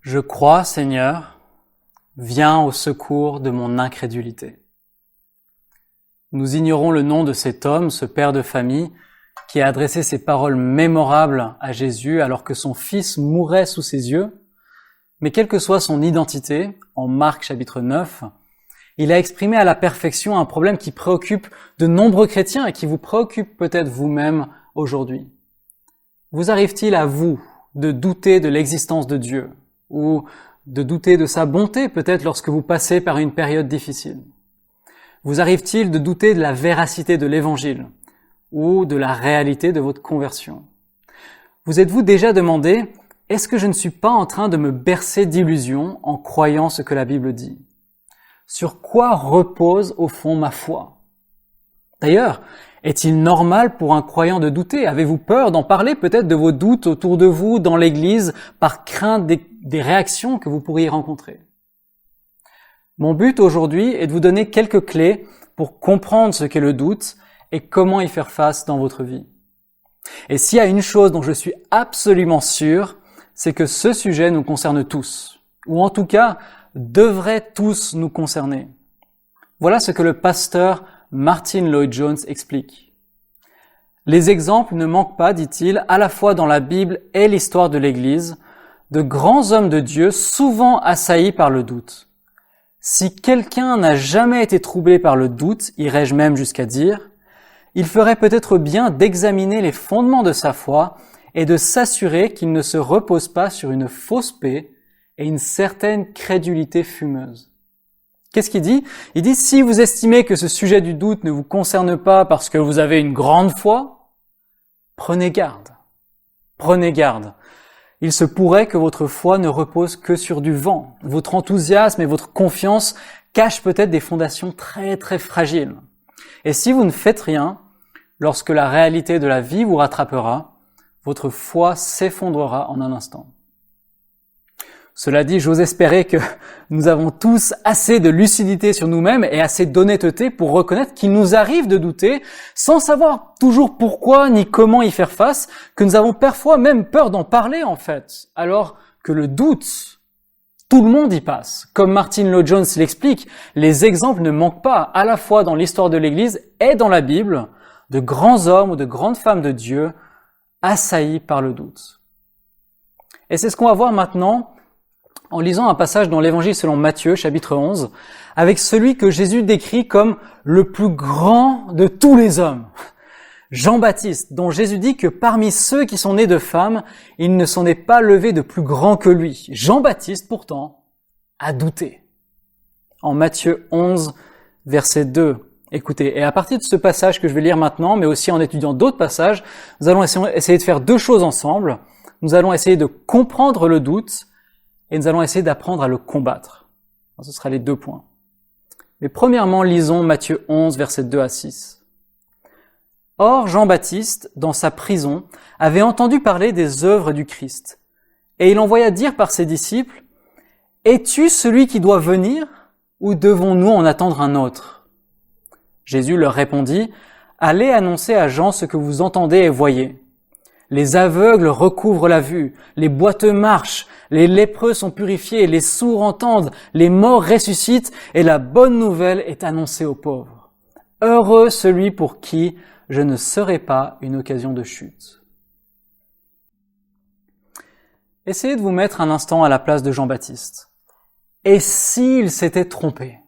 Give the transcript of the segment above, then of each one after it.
Je crois, Seigneur, viens au secours de mon incrédulité. Nous ignorons le nom de cet homme, ce père de famille, qui a adressé ces paroles mémorables à Jésus alors que son fils mourait sous ses yeux. Mais quelle que soit son identité, en Marc chapitre 9, il a exprimé à la perfection un problème qui préoccupe de nombreux chrétiens et qui vous préoccupe peut-être vous-même aujourd'hui. Vous arrive-t-il à vous de douter de l'existence de Dieu ou de douter de sa bonté peut-être lorsque vous passez par une période difficile? Vous arrive-t-il de douter de la véracité de l'Évangile ou de la réalité de votre conversion? Vous êtes-vous déjà demandé, est-ce que je ne suis pas en train de me bercer d'illusions en croyant ce que la Bible dit? Sur quoi repose au fond ma foi? D'ailleurs, est-il normal pour un croyant de douter? Avez-vous peur d'en parler peut-être de vos doutes autour de vous, dans l'Église, par crainte des réactions que vous pourriez rencontrer? Mon but aujourd'hui est de vous donner quelques clés pour comprendre ce qu'est le doute et comment y faire face dans votre vie. Et s'il y a une chose dont je suis absolument sûr, c'est que ce sujet nous concerne tous, ou en tout cas devrait tous nous concerner. Voilà ce que le pasteur Martyn Lloyd-Jones explique. Les exemples ne manquent pas, dit-il, à la fois dans la Bible et l'histoire de l'Église, de grands hommes de Dieu souvent assaillis par le doute. Si quelqu'un n'a jamais été troublé par le doute, irais-je même jusqu'à dire, il ferait peut-être bien d'examiner les fondements de sa foi et de s'assurer qu'il ne se repose pas sur une fausse paix et une certaine crédulité fumeuse. Qu'est-ce qu'il dit? Il dit, si vous estimez que ce sujet du doute ne vous concerne pas parce que vous avez une grande foi, prenez garde. Prenez garde. Il se pourrait que votre foi ne repose que sur du vent. Votre enthousiasme et votre confiance cachent peut-être des fondations très très fragiles. Et si vous ne faites rien, lorsque la réalité de la vie vous rattrapera, votre foi s'effondrera en un instant. Cela dit, j'ose espérer que nous avons tous assez de lucidité sur nous-mêmes et assez d'honnêteté pour reconnaître qu'il nous arrive de douter, sans savoir toujours pourquoi ni comment y faire face, que nous avons parfois même peur d'en parler en fait, alors que le doute, tout le monde y passe. Comme Martyn Lloyd-Jones l'explique, les exemples ne manquent pas, à la fois dans l'histoire de l'Église et dans la Bible, de grands hommes ou de grandes femmes de Dieu assaillis par le doute. Et c'est ce qu'on va voir maintenant en lisant un passage dans l'Évangile selon Matthieu, chapitre 11, avec celui que Jésus décrit comme le plus grand de tous les hommes, Jean-Baptiste, dont Jésus dit que parmi ceux qui sont nés de femmes, il ne s'en est pas levé de plus grand que lui. Jean-Baptiste, pourtant, a douté. En Matthieu 11, verset 2, écoutez, et à partir de ce passage que je vais lire maintenant, mais aussi en étudiant d'autres passages, nous allons essayer de faire deux choses ensemble. Nous allons essayer de comprendre le doute et nous allons essayer d'apprendre à le combattre. Ce sera les deux points. Mais premièrement, lisons Matthieu 11, versets 2 à 6. Or, Jean-Baptiste, dans sa prison, avait entendu parler des œuvres du Christ. Et il envoya dire par ses disciples, « Es-tu celui qui doit venir, ou devons-nous en attendre un autre ?» Jésus leur répondit, « Allez annoncer à Jean ce que vous entendez et voyez. Les aveugles recouvrent la vue, les boiteux marchent, les lépreux sont purifiés, les sourds entendent, les morts ressuscitent, et la bonne nouvelle est annoncée aux pauvres. Heureux celui pour qui je ne serai pas une occasion de chute. » Essayez de vous mettre un instant à la place de Jean-Baptiste. Et s'il s'était trompé?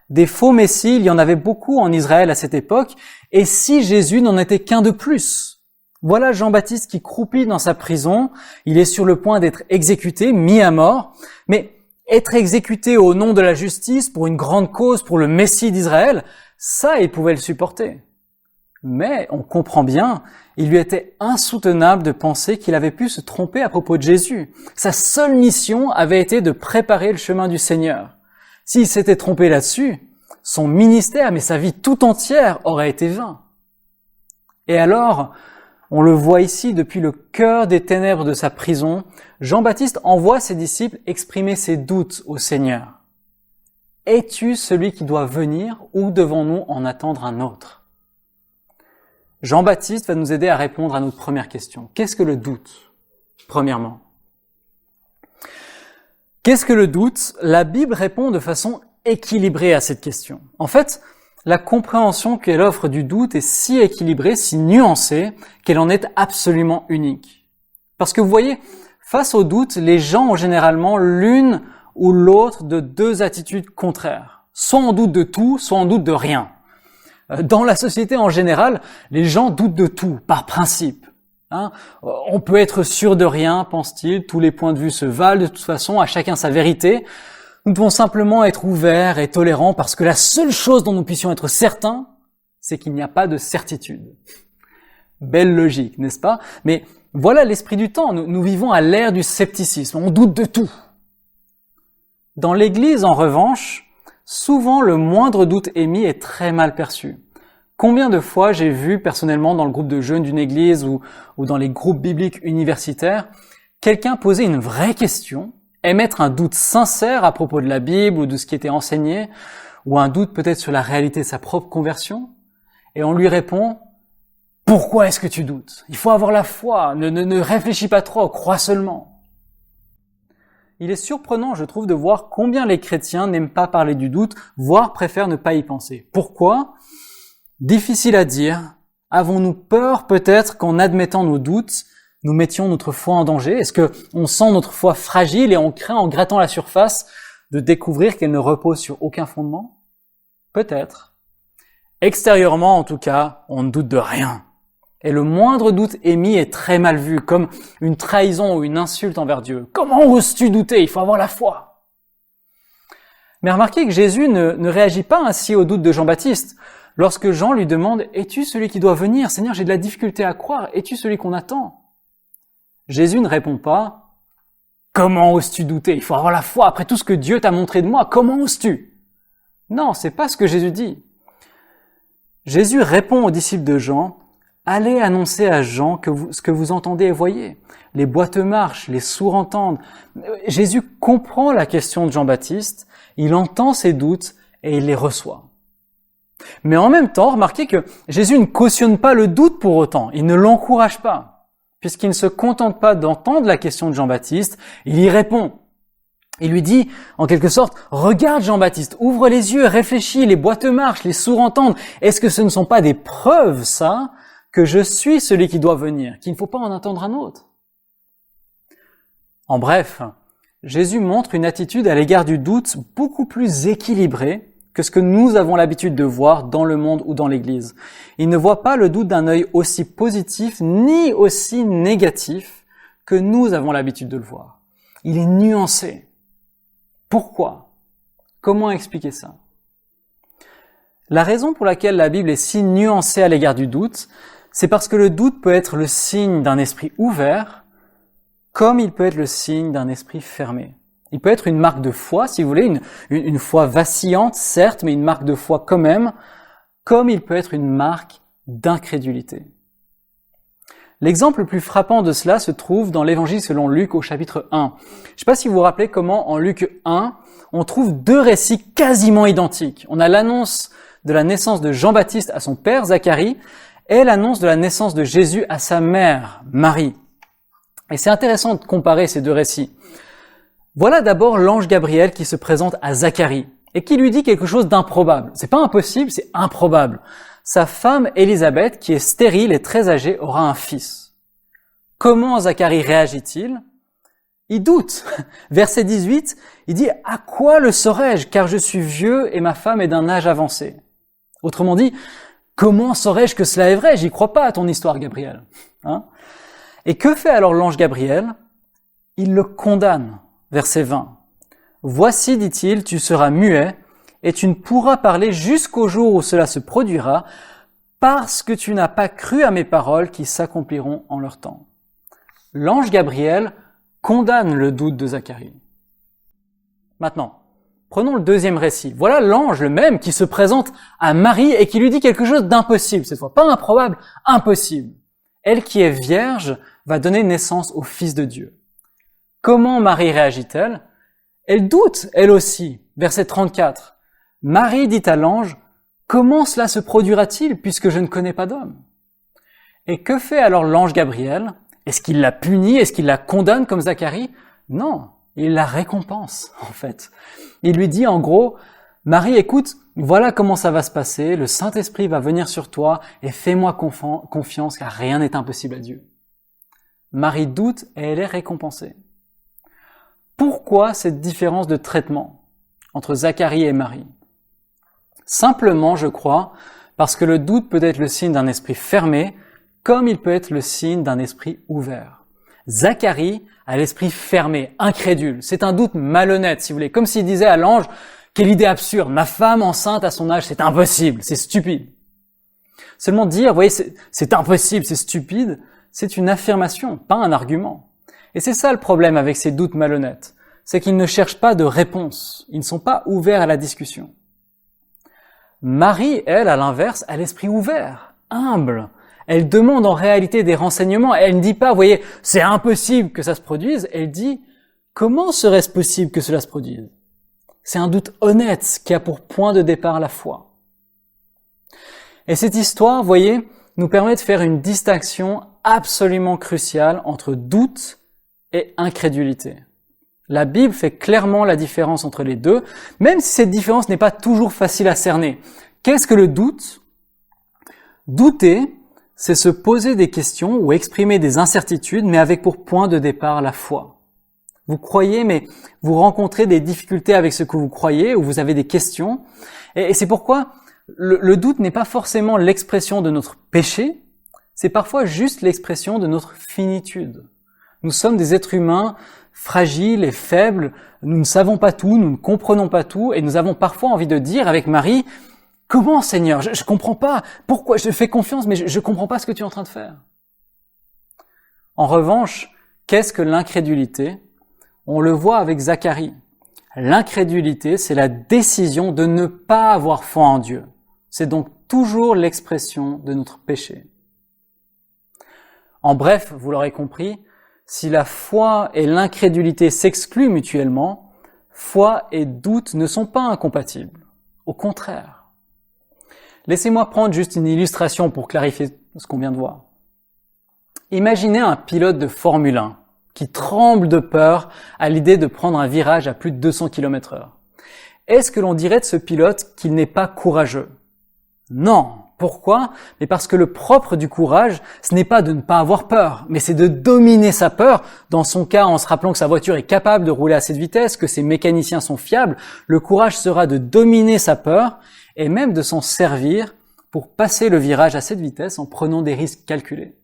Des faux messies, il y en avait beaucoup en Israël à cette époque, et si Jésus n'en était qu'un de plus? Voilà Jean-Baptiste qui croupit dans sa prison, il est sur le point d'être exécuté, mis à mort, mais être exécuté au nom de la justice pour une grande cause, pour le Messie d'Israël, ça il pouvait le supporter. Mais on comprend bien, il lui était insoutenable de penser qu'il avait pu se tromper à propos de Jésus. Sa seule mission avait été de préparer le chemin du Seigneur. S'il s'était trompé là-dessus, son ministère, mais sa vie tout entière aurait été vain. Et alors, on le voit ici, depuis le cœur des ténèbres de sa prison, Jean-Baptiste envoie ses disciples exprimer ses doutes au Seigneur. « Es-tu celui qui doit venir ou devons-nous en attendre un autre ?» Jean-Baptiste va nous aider à répondre à notre première question. Qu'est-ce que le doute? Premièrement, Qu'est-ce que le doute? La Bible répond de façon équilibrée à cette question. En fait, la compréhension qu'elle offre du doute est si équilibrée, si nuancée, qu'elle en est absolument unique. Parce que vous voyez, face au doute, les gens ont généralement l'une ou l'autre de deux attitudes contraires. Soit on doute de tout, soit on doute de rien. Dans la société en général, les gens doutent de tout, par principe. On peut être sûr de rien, pense-t-il, tous les points de vue se valent de toute façon, à chacun sa vérité. Nous devons simplement être ouverts et tolérants parce que la seule chose dont nous puissions être certains, c'est qu'il n'y a pas de certitude. Belle logique, n'est-ce pas? Mais voilà l'esprit du temps, nous vivons à l'ère du scepticisme, on doute de tout. Dans l'Église, en revanche, souvent le moindre doute émis est très mal perçu. Combien de fois j'ai vu personnellement dans le groupe de jeunes d'une église ou dans les groupes bibliques universitaires, quelqu'un poser une vraie question, émettre un doute sincère à propos de la Bible ou de ce qui était enseigné, ou un doute peut-être sur la réalité de sa propre conversion, et on lui répond « Pourquoi est-ce que tu doutes? Il faut avoir la foi, ne réfléchis pas trop, crois seulement. » Il est surprenant, je trouve, de voir combien les chrétiens n'aiment pas parler du doute, voire préfèrent ne pas y penser. Pourquoi? Difficile à dire. Avons-nous peur peut-être qu'en admettant nos doutes, nous mettions notre foi en danger? Est-ce qu'on sent notre foi fragile et on craint en grattant la surface de découvrir qu'elle ne repose sur aucun fondement? Peut-être. Extérieurement, en tout cas, on ne doute de rien. Et le moindre doute émis est très mal vu, comme une trahison ou une insulte envers Dieu. Comment oses-tu douter? Il faut avoir la foi. Mais remarquez que Jésus ne réagit pas ainsi au doute de Jean-Baptiste. Lorsque Jean lui demande « Es-tu celui qui doit venir? Seigneur, j'ai de la difficulté à croire. Es-tu celui qu'on attend ?» Jésus ne répond pas « Comment oses-tu douter? Il faut avoir la foi. Après tout ce que Dieu t'a montré de moi, comment oses-tu » Non, c'est pas ce que Jésus dit. Jésus répond aux disciples de Jean « Allez annoncer à Jean ce que vous entendez et voyez. Les boiteux marchent, les sourds entendent. » Jésus comprend la question de Jean-Baptiste, il entend ses doutes et il les reçoit. Mais en même temps, remarquez que Jésus ne cautionne pas le doute pour autant, il ne l'encourage pas, puisqu'il ne se contente pas d'entendre la question de Jean-Baptiste, il y répond. Il lui dit, en quelque sorte, « Regarde Jean-Baptiste, ouvre les yeux, réfléchis, les boiteux marchent, les sourds entendent. Est-ce que ce ne sont pas des preuves, ça, que je suis celui qui doit venir, qu'il ne faut pas en attendre un autre ?» En bref, Jésus montre une attitude à l'égard du doute beaucoup plus équilibrée que ce que nous avons l'habitude de voir dans le monde ou dans l'Église. Il ne voit pas le doute d'un œil aussi positif ni aussi négatif que nous avons l'habitude de le voir. Il est nuancé. Pourquoi? Comment expliquer ça? La raison pour laquelle la Bible est si nuancée à l'égard du doute, c'est parce que le doute peut être le signe d'un esprit ouvert, comme il peut être le signe d'un esprit fermé. Il peut être une marque de foi, si vous voulez, une foi vacillante, certes, mais une marque de foi quand même, comme il peut être une marque d'incrédulité. L'exemple le plus frappant de cela se trouve dans l'Évangile selon Luc au chapitre 1. Je ne sais pas si vous vous rappelez comment en Luc 1, on trouve deux récits quasiment identiques. On a l'annonce de la naissance de Jean-Baptiste à son père Zacharie et l'annonce de la naissance de Jésus à sa mère Marie. Et c'est intéressant de comparer ces deux récits. Voilà d'abord l'ange Gabriel qui se présente à Zacharie et qui lui dit quelque chose d'improbable. C'est pas impossible, c'est improbable. Sa femme Élisabeth, qui est stérile et très âgée, aura un fils. Comment Zacharie réagit-il? Il doute. Verset 18, il dit « À quoi le saurais-je, car je suis vieux et ma femme est d'un âge avancé ?» Autrement dit, comment saurais-je que cela est vrai? J'y crois pas à ton histoire, Gabriel. Et que fait alors l'ange Gabriel? Il le condamne. Verset 20. « Voici, dit-il, tu seras muet, et tu ne pourras parler jusqu'au jour où cela se produira, parce que tu n'as pas cru à mes paroles qui s'accompliront en leur temps. » L'ange Gabriel condamne le doute de Zacharie. Maintenant, prenons le deuxième récit. Voilà l'ange le même qui se présente à Marie et qui lui dit quelque chose d'impossible, cette fois pas improbable, impossible. Elle qui est vierge va donner naissance au Fils de Dieu. Comment Marie réagit-elle? Elle doute, elle aussi. Verset 34. Marie dit à l'ange, « Comment cela se produira-t-il puisque je ne connais pas d'homme ?» Et que fait alors l'ange Gabriel? Est-ce qu'il la punit? Est-ce qu'il la condamne comme Zacharie? Non, Il la récompense, en fait. Il lui dit en gros, Marie, écoute, voilà comment ça va se passer, le Saint-Esprit va venir sur toi et fais-moi confiance car rien n'est impossible à Dieu. Marie doute et elle est récompensée. Pourquoi cette différence de traitement entre Zacharie et Marie? Simplement, je crois, parce que le doute peut être le signe d'un esprit fermé, comme il peut être le signe d'un esprit ouvert. Zacharie a l'esprit fermé, incrédule. C'est un doute malhonnête, si vous voulez. Comme s'il disait à l'ange, quelle idée absurde, ma femme enceinte à son âge, c'est impossible, c'est stupide. Seulement dire, vous voyez, c'est impossible, c'est stupide, c'est une affirmation, pas un argument. Et c'est ça le problème avec ces doutes malhonnêtes, c'est qu'ils ne cherchent pas de réponse, ils ne sont pas ouverts à la discussion. Marie, elle, à l'inverse, a l'esprit ouvert, humble. Elle demande en réalité des renseignements. Elle ne dit pas, vous voyez, c'est impossible que ça se produise. Elle dit, comment serait-ce possible que cela se produise? C'est un doute honnête qui a pour point de départ la foi. Et cette histoire, vous voyez, nous permet de faire une distinction absolument cruciale entre doute et incrédulité. La Bible fait clairement la différence entre les deux, même si cette différence n'est pas toujours facile à cerner. Qu'est-ce que le doute? Douter, c'est se poser des questions ou exprimer des incertitudes, mais avec pour point de départ la foi. Vous croyez, mais vous rencontrez des difficultés avec ce que vous croyez, ou vous avez des questions. Et c'est pourquoi le doute n'est pas forcément l'expression de notre péché, c'est parfois juste l'expression de notre finitude. Nous sommes des êtres humains fragiles et faibles, nous ne savons pas tout, nous ne comprenons pas tout, et nous avons parfois envie de dire avec Marie, « Comment, Seigneur? Je comprends pas. Pourquoi? Je fais confiance, mais je comprends pas ce que tu es en train de faire. » En revanche, qu'est-ce que l'incrédulité? On le voit avec Zacharie. L'incrédulité, c'est la décision de ne pas avoir foi en Dieu. C'est donc toujours l'expression de notre péché. En bref, vous l'aurez compris, si la foi et l'incrédulité s'excluent mutuellement, foi et doute ne sont pas incompatibles. Au contraire. Laissez-moi prendre juste une illustration pour clarifier ce qu'on vient de voir. Imaginez un pilote de Formule 1 qui tremble de peur à l'idée de prendre un virage à plus de 200 km/h. Est-ce que l'on dirait de ce pilote qu'il n'est pas courageux? Non. Pourquoi? Mais parce que le propre du courage, ce n'est pas de ne pas avoir peur, mais c'est de dominer sa peur. Dans son cas, en se rappelant que sa voiture est capable de rouler à cette vitesse, que ses mécaniciens sont fiables, le courage sera de dominer sa peur et même de s'en servir pour passer le virage à cette vitesse en prenant des risques calculés.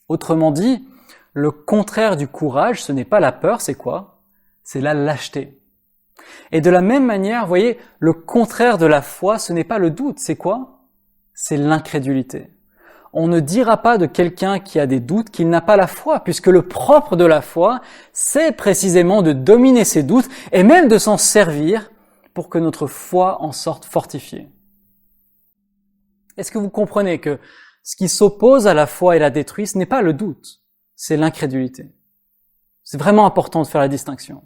Autrement dit, le contraire du courage, ce n'est pas la peur, c'est quoi? C'est la lâcheté. Et de la même manière, vous voyez, le contraire de la foi, ce n'est pas le doute, c'est quoi? C'est l'incrédulité. On ne dira pas de quelqu'un qui a des doutes qu'il n'a pas la foi, puisque le propre de la foi, c'est précisément de dominer ses doutes et même de s'en servir pour que notre foi en sorte fortifiée. Est-ce que vous comprenez que ce qui s'oppose à la foi et la détruit, ce n'est pas le doute, c'est l'incrédulité. C'est vraiment important de faire la distinction.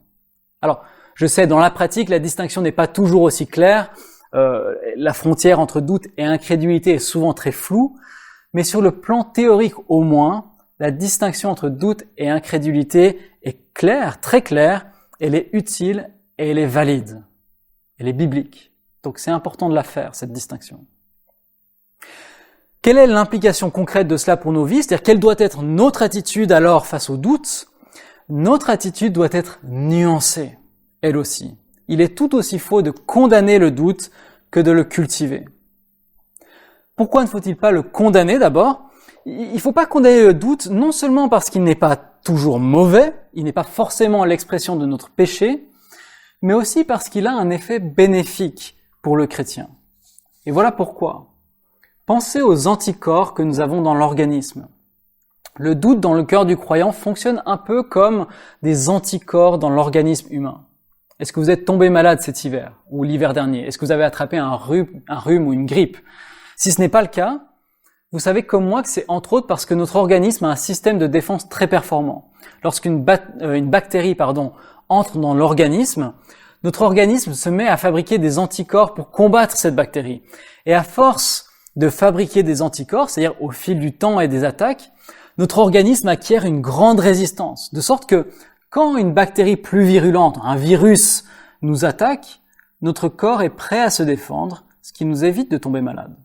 Alors, je sais, dans la pratique, la distinction n'est pas toujours aussi claire. La frontière entre doute et incrédulité est souvent très floue. Mais sur le plan théorique au moins, la distinction entre doute et incrédulité est claire, très claire. Elle est utile et elle est valide. Elle est biblique. Donc c'est important de la faire, cette distinction. Quelle est l'implication concrète de cela pour nos vies? C'est-à-dire, quelle doit être notre attitude alors face au doute? Notre attitude doit être nuancée, elle aussi. Il est tout aussi faux de condamner le doute que de le cultiver. Pourquoi ne faut-il pas le condamner d'abord? Il ne faut pas condamner le doute, non seulement parce qu'il n'est pas toujours mauvais, il n'est pas forcément l'expression de notre péché, mais aussi parce qu'il a un effet bénéfique pour le chrétien. Et voilà pourquoi. Pensez aux anticorps que nous avons dans l'organisme. Le doute dans le cœur du croyant fonctionne un peu comme des anticorps dans l'organisme humain. Est-ce que vous êtes tombé malade cet hiver ou l'hiver dernier? Est-ce que vous avez attrapé un rhume ou une grippe? Si ce n'est pas le cas, vous savez comme moi que c'est entre autres parce que notre organisme a un système de défense très performant. Lorsqu'une bactérie entre dans l'organisme, notre organisme se met à fabriquer des anticorps pour combattre cette bactérie. Et à force de fabriquer des anticorps, c'est-à-dire au fil du temps et des attaques, notre organisme acquiert une grande résistance, de sorte que Quand une bactérie plus virulente, un virus, nous attaque, notre corps est prêt à se défendre, ce qui nous évite de tomber malade.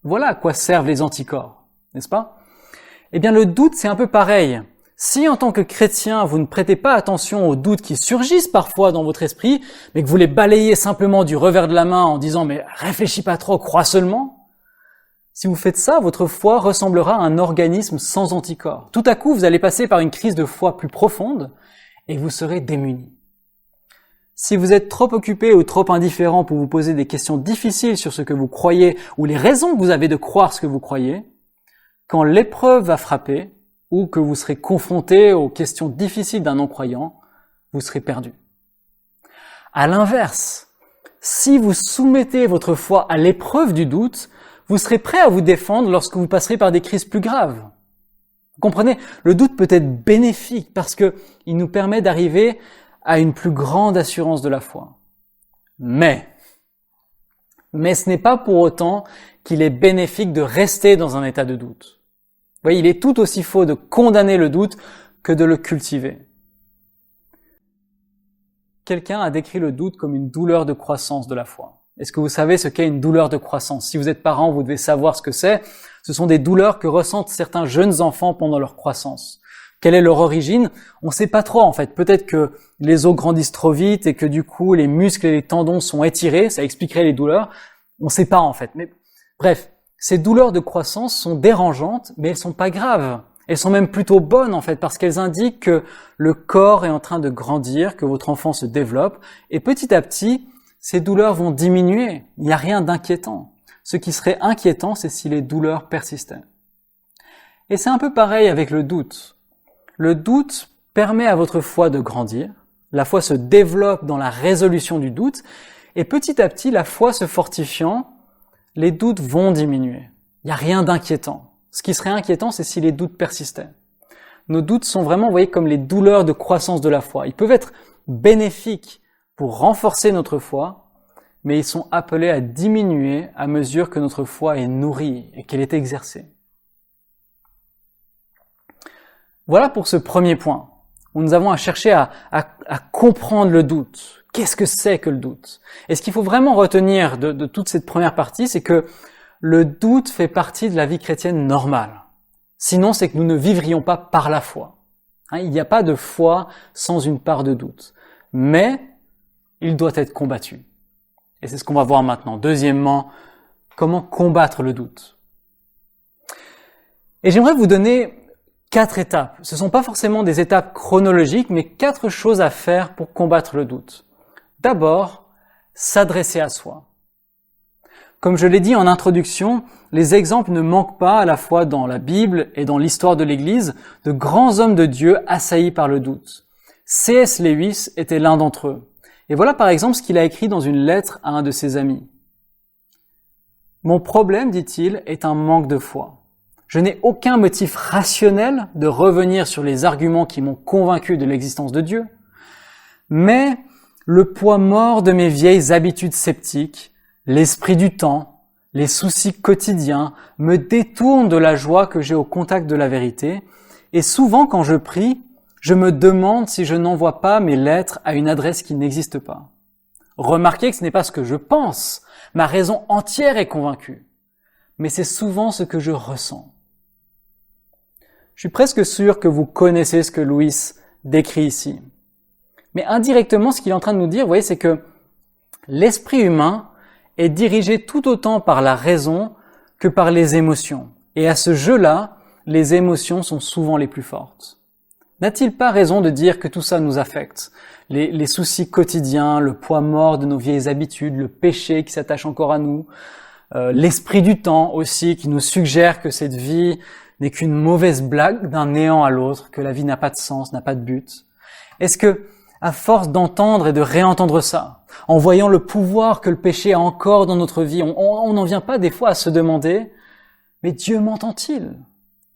Voilà à quoi servent les anticorps, n'est-ce pas? Eh bien, le doute, c'est un peu pareil. Si en tant que chrétien, vous ne prêtez pas attention aux doutes qui surgissent parfois dans votre esprit, mais que vous les balayez simplement du revers de la main en disant « mais réfléchis pas trop, crois seulement », si vous faites ça, votre foi ressemblera à un organisme sans anticorps. Tout à coup, vous allez passer par une crise de foi plus profonde et vous serez démunis. Si vous êtes trop occupé ou trop indifférent pour vous poser des questions difficiles sur ce que vous croyez ou les raisons que vous avez de croire ce que vous croyez, quand l'épreuve va frapper, ou que vous serez confronté aux questions difficiles d'un non-croyant, vous serez perdu. À l'inverse, si vous soumettez votre foi à l'épreuve du doute, vous serez prêt à vous défendre lorsque vous passerez par des crises plus graves. Vous comprenez, le doute peut être bénéfique parce que il nous permet d'arriver à une plus grande assurance de la foi. Mais ce n'est pas pour autant qu'il est bénéfique de rester dans un état de doute. Vous voyez, il est tout aussi faux de condamner le doute que de le cultiver. Quelqu'un a décrit le doute comme une douleur de croissance de la foi. Est-ce que vous savez ce qu'est une douleur de croissance? Si vous êtes parent, vous devez savoir ce que c'est. Ce sont des douleurs que ressentent certains jeunes enfants pendant leur croissance. Quelle est leur origine? On ne sait pas trop en fait. Peut-être que les os grandissent trop vite et que du coup les muscles et les tendons sont étirés, ça expliquerait les douleurs. On ne sait pas en fait. Mais bref. Ces douleurs de croissance sont dérangeantes, mais elles sont pas graves. Elles sont même plutôt bonnes, en fait, parce qu'elles indiquent que le corps est en train de grandir, que votre enfant se développe, et petit à petit, ces douleurs vont diminuer. Il n'y a rien d'inquiétant. Ce qui serait inquiétant, c'est si les douleurs persistaient. Et c'est un peu pareil avec le doute. Le doute permet à votre foi de grandir. La foi se développe dans la résolution du doute, et petit à petit, la foi se fortifiant, les doutes vont diminuer. Il n'y a rien d'inquiétant. Ce qui serait inquiétant, c'est si les doutes persistaient. Nos doutes sont vraiment, vous voyez, comme les douleurs de croissance de la foi. Ils peuvent être bénéfiques pour renforcer notre foi, mais ils sont appelés à diminuer à mesure que notre foi est nourrie et qu'elle est exercée. Voilà pour ce premier point, où nous avons à chercher à comprendre le doute. Qu'est-ce que c'est que le doute? Et ce qu'il faut vraiment retenir de toute cette première partie, c'est que le doute fait partie de la vie chrétienne normale. Sinon, c'est que nous ne vivrions pas par la foi. Il n'y a pas de foi sans une part de doute. Mais il doit être combattu. Et c'est ce qu'on va voir maintenant. Deuxièmement, comment combattre le doute? Et j'aimerais vous donner 4 étapes. Ce ne sont pas forcément des étapes chronologiques, mais 4 choses à faire pour combattre le doute. D'abord, s'adresser à soi. Comme je l'ai dit en introduction, les exemples ne manquent pas à la fois dans la Bible et dans l'histoire de l'Église de grands hommes de Dieu assaillis par le doute. C.S. Lewis était l'un d'entre eux. Et voilà par exemple ce qu'il a écrit dans une lettre à un de ses amis. « Mon problème, dit-il, est un manque de foi. Je n'ai aucun motif rationnel de revenir sur les arguments qui m'ont convaincu de l'existence de Dieu, mais le poids mort de mes vieilles habitudes sceptiques, l'esprit du temps, les soucis quotidiens me détournent de la joie que j'ai au contact de la vérité, et souvent quand je prie, je me demande si je n'envoie pas mes lettres à une adresse qui n'existe pas. Remarquez que ce n'est pas ce que je pense, ma raison entière est convaincue, mais c'est souvent ce que je ressens. » Je suis presque sûr que vous connaissez ce que Lewis décrit ici. Mais indirectement, ce qu'il est en train de nous dire, vous voyez, c'est que l'esprit humain est dirigé tout autant par la raison que par les émotions. Et à ce jeu-là, les émotions sont souvent les plus fortes. N'a-t-il pas raison de dire que tout ça nous affecte? Les soucis quotidiens, le poids mort de nos vieilles habitudes, le péché qui s'attache encore à nous, l'esprit du temps aussi qui nous suggère que cette vie n'est qu'une mauvaise blague d'un néant à l'autre, que la vie n'a pas de sens, n'a pas de but. Est-ce que, à force d'entendre et de réentendre ça, en voyant le pouvoir que le péché a encore dans notre vie, on n'en vient pas des fois à se demander, mais Dieu m'entend-il?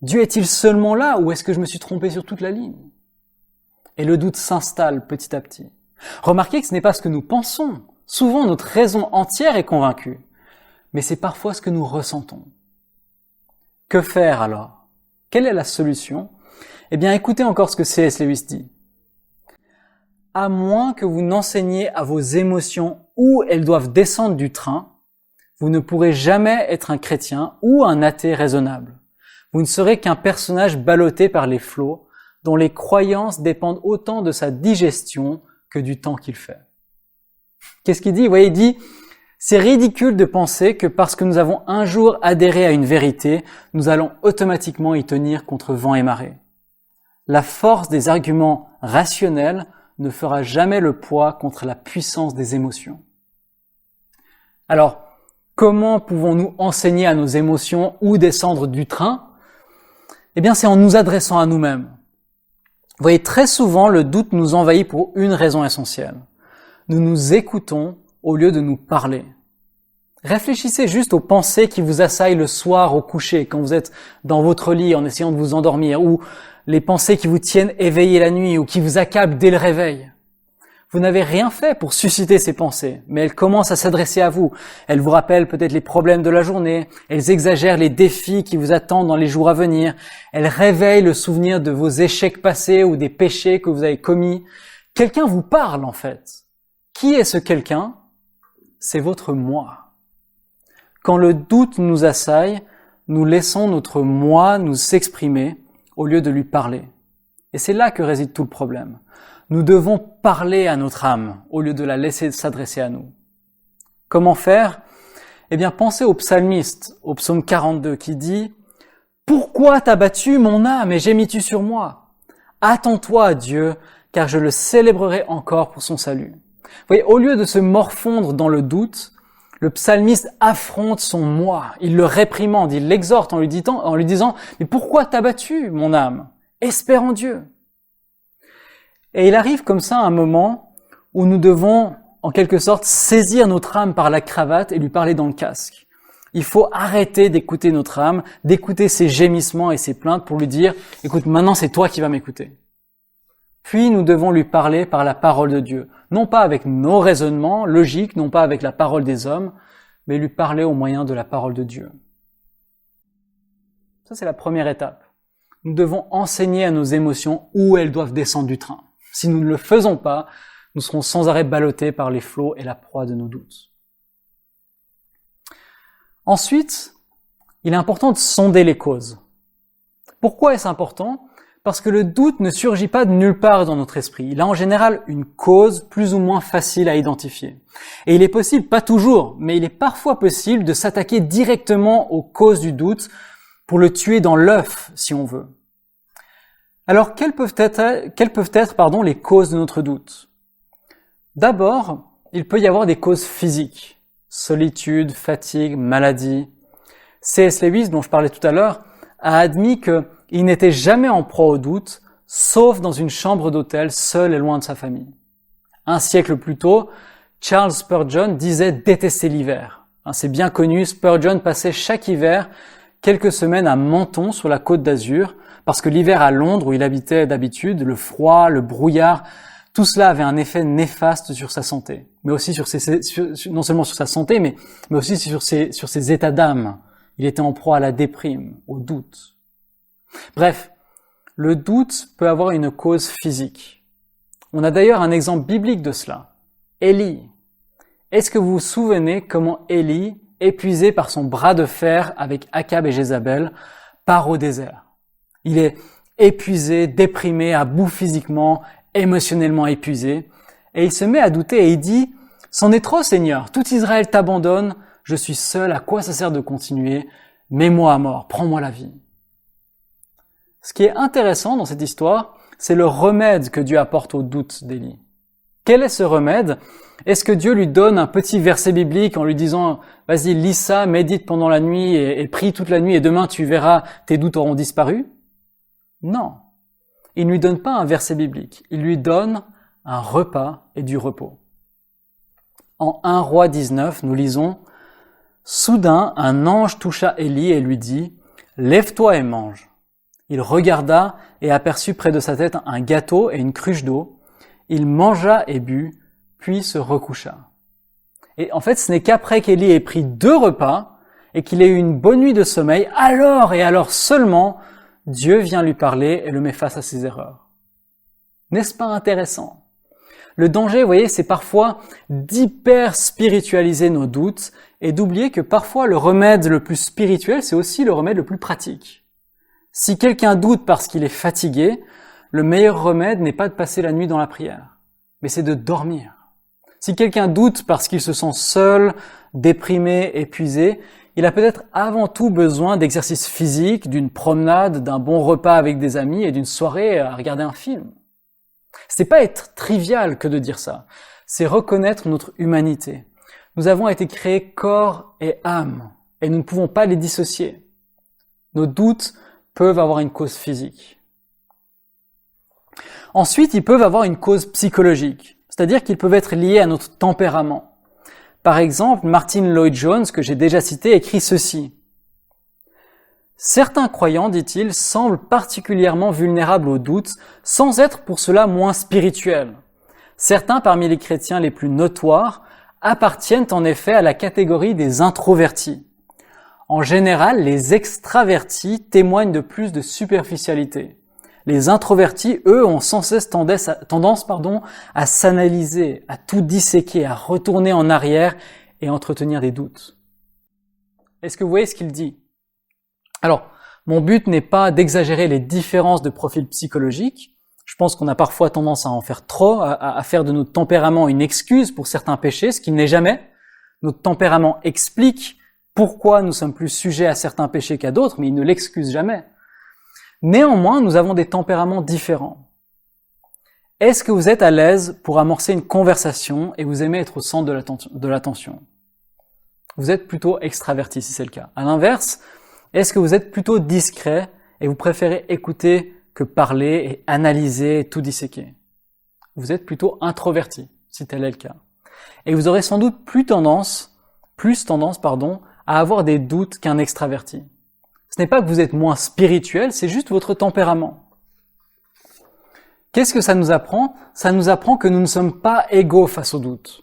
Dieu est-il seulement là ou est-ce que je me suis trompé sur toute la ligne? Et le doute s'installe petit à petit. Remarquez que ce n'est pas ce que nous pensons. Souvent, notre raison entière est convaincue, mais c'est parfois ce que nous ressentons. Que faire alors? Quelle est la solution? Eh bien, écoutez encore ce que C.S. Lewis dit. à moins que vous n'enseigniez à vos émotions où elles doivent descendre du train, vous ne pourrez jamais être un chrétien ou un athée raisonnable. Vous ne serez qu'un personnage ballotté par les flots, dont les croyances dépendent autant de sa digestion que du temps qu'il fait. Qu'est-ce qu'il dit? Vous voyez, il dit, c'est ridicule de penser que parce que nous avons un jour adhéré à une vérité, nous allons automatiquement y tenir contre vent et marée. La force des arguments rationnels ne fera jamais le poids contre la puissance des émotions. Alors, comment pouvons-nous enseigner à nos émotions où descendre du train? Eh bien, c'est en nous adressant à nous-mêmes. Vous voyez, très souvent, le doute nous envahit pour une raison essentielle. Nous nous écoutons au lieu de nous parler. Réfléchissez juste aux pensées qui vous assaillent le soir au coucher, quand vous êtes dans votre lit en essayant de vous endormir, ou les pensées qui vous tiennent éveillé la nuit ou qui vous accablent dès le réveil. Vous n'avez rien fait pour susciter ces pensées, mais elles commencent à s'adresser à vous. Elles vous rappellent peut-être les problèmes de la journée, elles exagèrent les défis qui vous attendent dans les jours à venir, elles réveillent le souvenir de vos échecs passés ou des péchés que vous avez commis. Quelqu'un vous parle en fait. Qui est ce quelqu'un? C'est votre moi. Quand le doute nous assaille, nous laissons notre moi nous s'exprimer au lieu de lui parler. Et c'est là que réside tout le problème. Nous devons parler à notre âme au lieu de la laisser s'adresser à nous. Comment faire? Eh bien, pensez au psalmiste, au psaume 42, qui dit « Pourquoi t'as battu mon âme et gémis-tu sur moi? Attends-toi à Dieu, car je le célébrerai encore pour son salut. » Vous voyez, au lieu de se morfondre dans le doute, le psalmiste affronte son moi, il le réprimande, il l'exhorte en lui disant « Mais pourquoi t'as battu mon âme? Espère en Dieu. » Et il arrive comme ça un moment où nous devons, en quelque sorte, saisir notre âme par la cravate et lui parler dans le casque. Il faut arrêter d'écouter notre âme, d'écouter ses gémissements et ses plaintes pour lui dire « Écoute, maintenant c'est toi qui vas m'écouter. » Puis nous devons lui parler par la parole de Dieu, non pas avec nos raisonnements logiques, non pas avec la parole des hommes, mais lui parler au moyen de la parole de Dieu. Ça, c'est la première étape. Nous devons enseigner à nos émotions où elles doivent descendre du train. Si nous ne le faisons pas, nous serons sans arrêt ballottés par les flots et la proie de nos doutes. Ensuite, il est important de sonder les causes. Pourquoi est-ce important? Parce que le doute ne surgit pas de nulle part dans notre esprit. Il a en général une cause plus ou moins facile à identifier. Et il est possible, pas toujours, mais il est parfois possible de s'attaquer directement aux causes du doute pour le tuer dans l'œuf, si on veut. Alors, quelles peuvent être les causes de notre doute? D'abord, il peut y avoir des causes physiques. Solitude, fatigue, maladie. C.S. Lewis, dont je parlais tout à l'heure, a admis qu'il n'était jamais en proie au doute, sauf dans une chambre d'hôtel, seul et loin de sa famille. Un siècle plus tôt, Charles Spurgeon disait détester l'hiver. C'est bien connu, Spurgeon passait chaque hiver quelques semaines à Menton, sur la côte d'Azur, parce que l'hiver à Londres, où il habitait d'habitude, le froid, le brouillard, tout cela avait un effet néfaste sur sa santé, mais aussi non seulement sur sa santé, mais aussi sur ses états d'âme. Il était en proie à la déprime, au doute. Bref, le doute peut avoir une cause physique. On a d'ailleurs un exemple biblique de cela. Élie. Est-ce que vous vous souvenez comment Élie, épuisé par son bras de fer avec Akab et Jézabel, part au désert? Il est épuisé, déprimé, à bout physiquement, émotionnellement épuisé, et il se met à douter et il dit « C'en est trop, Seigneur, tout Israël t'abandonne, je suis seul, à quoi ça sert de continuer? Mets-moi à mort, prends-moi la vie. » Ce qui est intéressant dans cette histoire, c'est le remède que Dieu apporte au doute d'Élie. Quel est ce remède? Est-ce que Dieu lui donne un petit verset biblique en lui disant « Vas-y, lis ça, médite pendant la nuit et prie toute la nuit et demain tu verras, tes doutes auront disparu » Non. Il ne lui donne pas un verset biblique. Il lui donne un repas et du repos. En 1 Roi 19, nous lisons « Soudain, un ange toucha Élie et lui dit « Lève-toi et mange. » Il regarda et aperçut près de sa tête un gâteau et une cruche d'eau. Il mangea et but, puis se recoucha. Et en fait, ce n'est qu'après qu'Élie ait pris 2 repas et qu'il ait eu une bonne nuit de sommeil, alors et alors seulement, Dieu vient lui parler et le met face à ses erreurs. N'est-ce pas intéressant? Le danger, vous voyez, c'est parfois d'hyper-spiritualiser nos doutes et d'oublier que parfois le remède le plus spirituel, c'est aussi le remède le plus pratique. Si quelqu'un doute parce qu'il est fatigué, le meilleur remède n'est pas de passer la nuit dans la prière, mais c'est de dormir. Si quelqu'un doute parce qu'il se sent seul, déprimé, épuisé, il a peut-être avant tout besoin d'exercices physiques, d'une promenade, d'un bon repas avec des amis et d'une soirée à regarder un film. C'est pas être trivial que de dire ça, c'est reconnaître notre humanité. Nous avons été créés corps et âme, et nous ne pouvons pas les dissocier. Nos doutes peuvent avoir une cause physique. Ensuite, ils peuvent avoir une cause psychologique, c'est-à-dire qu'ils peuvent être liés à notre tempérament. Par exemple, Martin Lloyd-Jones, que j'ai déjà cité, écrit ceci. Certains croyants, dit-il, semblent particulièrement vulnérables aux doutes, sans être pour cela moins spirituels. Certains parmi les chrétiens les plus notoires appartiennent en effet à la catégorie des introvertis. En général, les extravertis témoignent de plus de superficialité. Les introvertis, eux, ont sans cesse tendance à s'analyser, à tout disséquer, à retourner en arrière et à entretenir des doutes. Est-ce que vous voyez ce qu'il dit? Alors, mon but n'est pas d'exagérer les différences de profil psychologique. Je pense qu'on a parfois tendance à en faire trop, à faire de notre tempérament une excuse pour certains péchés, ce qui ne l'est jamais. Notre tempérament explique pourquoi nous sommes plus sujets à certains péchés qu'à d'autres, mais il ne l'excuse jamais. Néanmoins, nous avons des tempéraments différents. Est-ce que vous êtes à l'aise pour amorcer une conversation et vous aimez être au centre de l'attention? Vous êtes plutôt extraverti si c'est le cas. À l'inverse, est-ce que vous êtes plutôt discret et vous préférez écouter que parler et analyser et tout disséquer? Vous êtes plutôt introverti si tel est le cas. Et vous aurez sans doute plus tendance à avoir des doutes qu'un extraverti. Ce n'est pas que vous êtes moins spirituel, c'est juste votre tempérament. Qu'est-ce que ça nous apprend? Ça nous apprend que nous ne sommes pas égaux face aux doutes.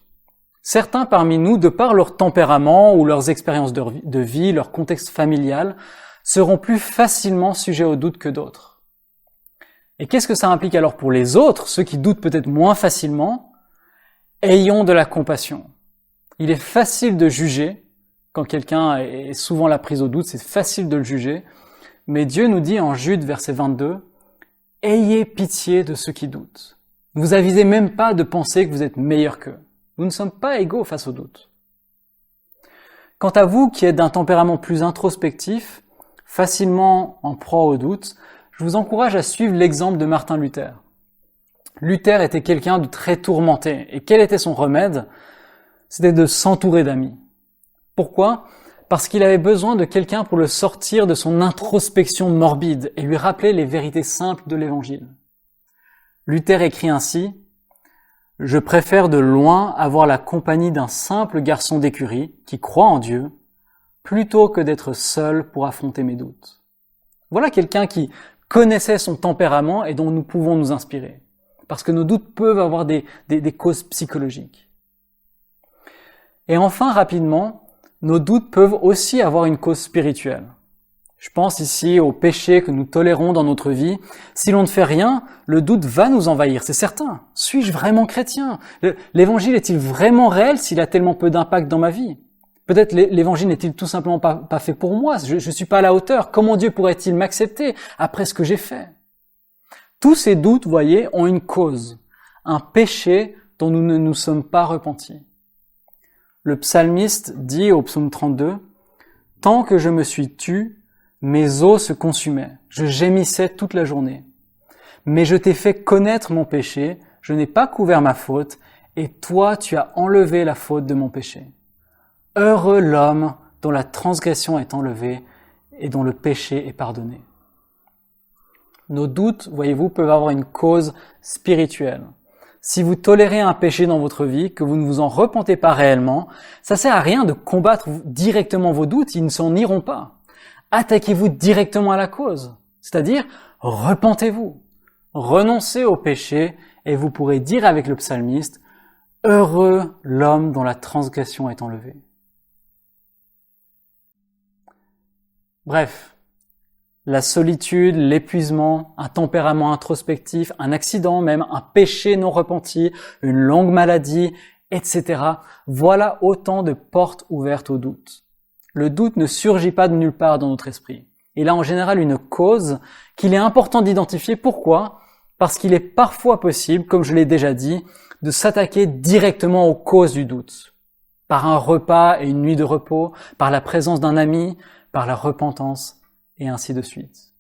Certains parmi nous, de par leur tempérament ou leurs expériences de vie, leur contexte familial, seront plus facilement sujets aux doutes que d'autres. Et qu'est-ce que ça implique alors pour les autres, ceux qui doutent peut-être moins facilement? Ayons de la compassion. Il est facile de juger. Quand quelqu'un est souvent la prise au doute, c'est facile de le juger. Mais Dieu nous dit en Jude, verset 22, « Ayez pitié de ceux qui doutent. Ne vous avisez même pas de penser que vous êtes meilleur qu'eux. Nous ne sommes pas égaux face au doute. » Quant à vous qui êtes d'un tempérament plus introspectif, facilement en proie au doute, je vous encourage à suivre l'exemple de Martin Luther. Luther était quelqu'un de très tourmenté. Et quel était son remède? C'était de s'entourer d'amis. Pourquoi? Parce qu'il avait besoin de quelqu'un pour le sortir de son introspection morbide et lui rappeler les vérités simples de l'Évangile. Luther écrit ainsi, « Je préfère de loin avoir la compagnie d'un simple garçon d'écurie qui croit en Dieu, plutôt que d'être seul pour affronter mes doutes. » Voilà quelqu'un qui connaissait son tempérament et dont nous pouvons nous inspirer, parce que nos doutes peuvent avoir des causes psychologiques. Et enfin, rapidement, nos doutes peuvent aussi avoir une cause spirituelle. Je pense ici aux péchés que nous tolérons dans notre vie. Si l'on ne fait rien, le doute va nous envahir, c'est certain. Suis-je vraiment chrétien? L'évangile est-il vraiment réel s'il a tellement peu d'impact dans ma vie? Peut-être l'évangile n'est-il tout simplement pas fait pour moi? Je ne suis pas à la hauteur. Comment Dieu pourrait-il m'accepter après ce que j'ai fait? Tous ces doutes, voyez, ont une cause, un péché dont nous ne nous sommes pas repentis. Le psalmiste dit au psaume 32, « Tant que je me suis tu, mes os se consumaient, je gémissais toute la journée. Mais je t'ai fait connaître mon péché, je n'ai pas couvert ma faute, et toi tu as enlevé la faute de mon péché. Heureux l'homme dont la transgression est enlevée et dont le péché est pardonné. » Nos doutes, voyez-vous, peuvent avoir une cause spirituelle. Si vous tolérez un péché dans votre vie, que vous ne vous en repentez pas réellement, ça sert à rien de combattre directement vos doutes, ils ne s'en iront pas. Attaquez-vous directement à la cause, c'est-à-dire repentez-vous, renoncez au péché et vous pourrez dire avec le psalmiste « Heureux l'homme dont la transgression est enlevée ». Bref, la solitude, l'épuisement, un tempérament introspectif, un accident même, un péché non repenti, une longue maladie, etc. Voilà autant de portes ouvertes au doute. Le doute ne surgit pas de nulle part dans notre esprit. Il a en général une cause qu'il est important d'identifier. Pourquoi ? Parce qu'il est parfois possible, comme je l'ai déjà dit, de s'attaquer directement aux causes du doute. Par un repas et une nuit de repos, par la présence d'un ami, par la repentance, et ainsi de suite.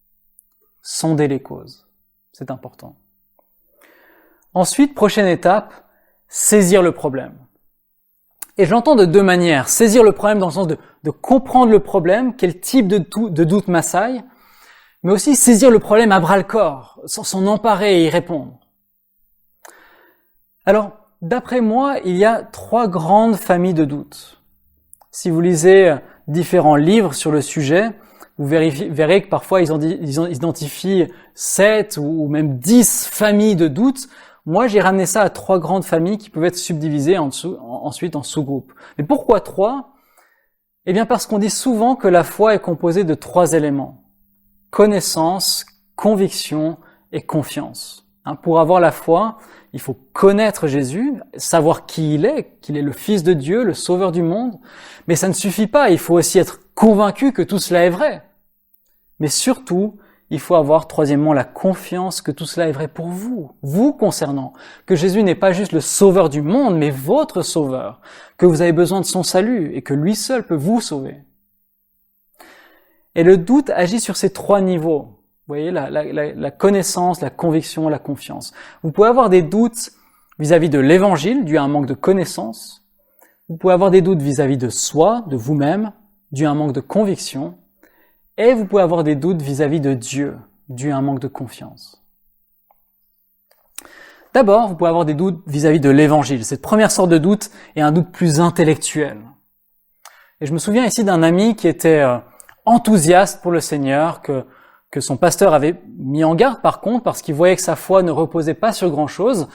Sonder les causes, c'est important. Ensuite, prochaine étape, saisir le problème. Et je l'entends de deux manières. Saisir le problème dans le sens de comprendre le problème, quel type de doute m'assaille, mais aussi saisir le problème à bras-le-corps, s'en emparer et y répondre. Alors, d'après moi, il y a 3 grandes familles de doutes. Si vous lisez différents livres sur le sujet, vous verrez que parfois ils identifient 7 ou même 10 familles de doutes. Moi, j'ai ramené ça à 3 grandes familles qui peuvent être subdivisées ensuite en sous-groupes. Mais pourquoi 3 ? Eh bien parce qu'on dit souvent que la foi est composée de 3 éléments. Connaissance, conviction et confiance. Pour avoir la foi, il faut connaître Jésus, savoir qui il est, qu'il est le Fils de Dieu, le Sauveur du monde. Mais ça ne suffit pas, il faut aussi être convaincu que tout cela est vrai. Mais surtout, il faut avoir, troisièmement, la confiance que tout cela est vrai pour vous concernant, que Jésus n'est pas juste le Sauveur du monde, mais votre Sauveur, que vous avez besoin de son salut et que lui seul peut vous sauver. Et le doute agit sur ces 3 niveaux. Vous voyez, la connaissance, la conviction, la confiance. Vous pouvez avoir des doutes vis-à-vis de l'évangile, dû à un manque de connaissance. Vous pouvez avoir des doutes vis-à-vis de soi, de vous-même, dû à un manque de conviction. Et vous pouvez avoir des doutes vis-à-vis de Dieu, dû à un manque de confiance. D'abord, vous pouvez avoir des doutes vis-à-vis de l'évangile. Cette première sorte de doute est un doute plus intellectuel. Et je me souviens ici d'un ami qui était enthousiaste pour le Seigneur, que son pasteur avait mis en garde par contre, parce qu'il voyait que sa foi ne reposait pas sur grand-chose.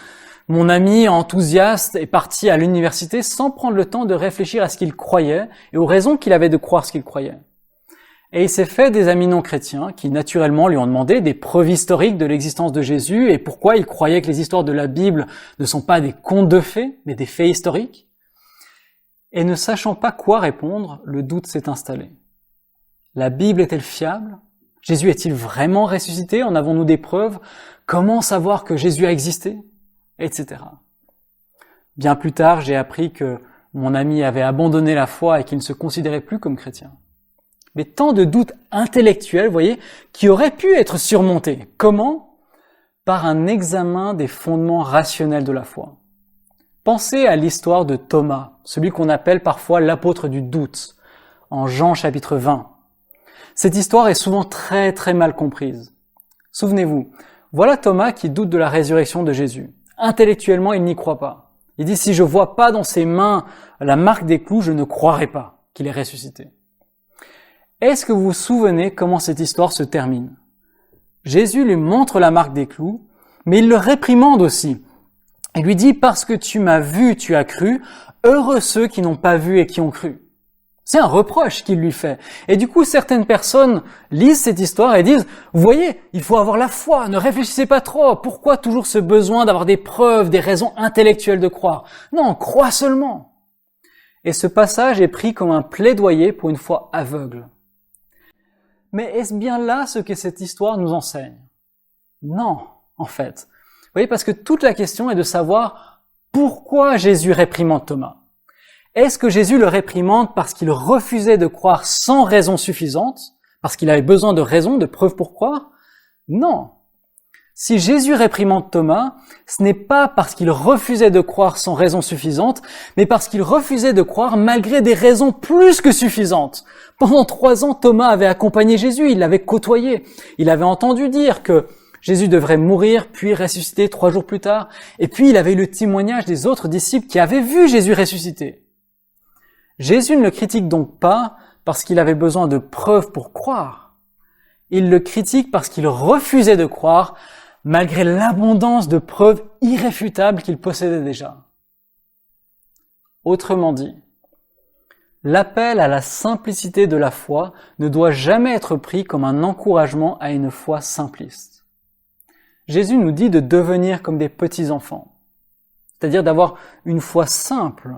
Mon ami enthousiaste est parti à l'université sans prendre le temps de réfléchir à ce qu'il croyait et aux raisons qu'il avait de croire ce qu'il croyait. Et il s'est fait des amis non chrétiens qui naturellement lui ont demandé des preuves historiques de l'existence de Jésus et pourquoi il croyait que les histoires de la Bible ne sont pas des contes de fées, mais des faits historiques. Et ne sachant pas quoi répondre, le doute s'est installé. La Bible est-elle fiable ? Jésus est-il vraiment ressuscité ? En avons-nous des preuves ? Comment savoir que Jésus a existé ? Etc. Bien plus tard, j'ai appris que mon ami avait abandonné la foi et qu'il ne se considérait plus comme chrétien. Mais tant de doutes intellectuels, vous voyez, qui auraient pu être surmontés. Comment ? Par un examen des fondements rationnels de la foi. Pensez à l'histoire de Thomas, celui qu'on appelle parfois l'apôtre du doute, en Jean chapitre 20. Cette histoire est souvent très très mal comprise. Souvenez-vous, voilà Thomas qui doute de la résurrection de Jésus. Intellectuellement, il n'y croit pas. Il dit, si je vois pas dans ses mains la marque des clous, je ne croirai pas qu'il est ressuscité. Est-ce que vous vous souvenez comment cette histoire se termine ? Jésus lui montre la marque des clous, mais il le réprimande aussi. Il lui dit, parce que tu m'as vu, tu as cru, heureux ceux qui n'ont pas vu et qui ont cru. C'est un reproche qu'il lui fait. Et du coup, certaines personnes lisent cette histoire et disent, vous voyez, il faut avoir la foi, ne réfléchissez pas trop. Pourquoi toujours ce besoin d'avoir des preuves, des raisons intellectuelles de croire ? Non, crois seulement. Et ce passage est pris comme un plaidoyer pour une foi aveugle. Mais est-ce bien là ce que cette histoire nous enseigne ? Non, en fait. Vous voyez, parce que toute la question est de savoir pourquoi Jésus réprimande Thomas. Est-ce que Jésus le réprimande parce qu'il refusait de croire sans raison suffisante, parce qu'il avait besoin de raisons, de preuves pour croire ? Non. Si Jésus réprimande Thomas, ce n'est pas parce qu'il refusait de croire sans raison suffisante, mais parce qu'il refusait de croire malgré des raisons plus que suffisantes. Pendant 3 ans, Thomas avait accompagné Jésus, il l'avait côtoyé. Il avait entendu dire que Jésus devrait mourir, puis ressusciter 3 jours plus tard. Et puis, il avait eu le témoignage des autres disciples qui avaient vu Jésus ressusciter. Jésus ne le critique donc pas parce qu'il avait besoin de preuves pour croire. Il le critique parce qu'il refusait de croire malgré l'abondance de preuves irréfutables qu'il possédait déjà. Autrement dit, L'appel à la simplicité de la foi ne doit jamais être pris comme un encouragement à une foi simpliste. Jésus nous dit de devenir comme des petits enfants, c'est-à-dire d'avoir une foi simple.